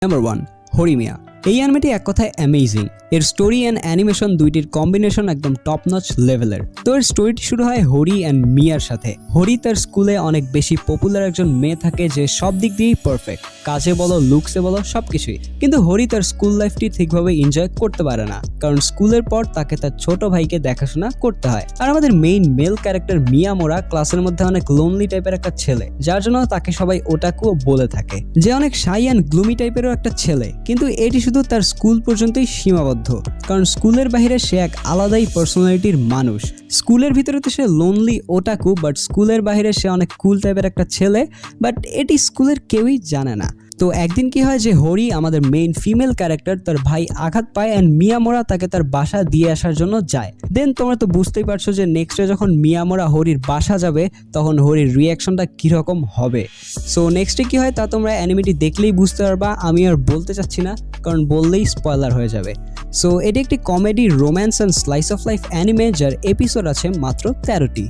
Number 1 হরিমিয়া। এই অ্যানিমেটি এক কথায় অ্যামেজিং। এর স্টোরি অ্যান্ড অ্যানিমেশন দুইটির কম্বিনেশন একদম টপ নচ লেভেলের। তো এর স্টোরিটি শুরু হয় হরি অ্যান্ড মিয়ার সাথে। হরি তার স্কুলে অনেক বেশি পপুলার একজন মেয়ে থাকে যে সব দিক দিয়েই পারফেক্ট, কাজে বলো লুকসে বলো সবকিছুই। কিন্তু হরি তার স্কুল লাইফটি ঠিকভাবে এনজয় করতে পারে না, কারণ স্কুলের পর তাকে তার ছোট ভাইকে দেখাশোনা করতে হয়। আর আমাদের মেইন মেল ক্যারেক্টার মিয়া মোরা ক্লাসের মধ্যে অনেক লোনলি টাইপের একটা ছেলে, যার জন্য তাকে সবাই ওটাকুও বলে থাকে, যে অনেক শাই অ্যান্ড গ্লুমি টাইপেরও একটা ছেলে। কিন্তু এটি শুধু তার স্কুল পর্যন্তই সীমাবদ্ধ, কারণ স্কুলের বাইরে সে এক আলাদাই পার্সোনালিটির মানুষ। স্কুলের ভিতরে তো সে লোনলি ওটাকু, বাট স্কুলের বাইরে সে অনেক কুল টাইপের একটা ছেলে, বাট এটি স্কুলের কেউই জানে না। তো একদিন কি হয় যে হরি, আমাদের মেইন ফিমেল ক্যারেক্টার, তার ভাই আঘাত পায় অ্যান্ড মিয়ামোরা তাকে তার বাসা দিয়ে আসার জন্য যায়। দেন তোমরা তো বুঝতেই পারছো যে নেক্সটে যখন মিয়ামোরা হরির বাসা যাবে তখন হরির রিয়াকশনটা কিরকম হবে। সো নেক্সটে কি হয় তা তোমরা অ্যানিমেটি দেখলেই বুঝতে পারবা। আমি আর বলতে চাচ্ছি না, কারণ বললেই স্পয়লার হয়ে যাবে। সো এটি একটি comedy, romance and slice of life anime, যার এপিসোড আছে মাত্র 13টি।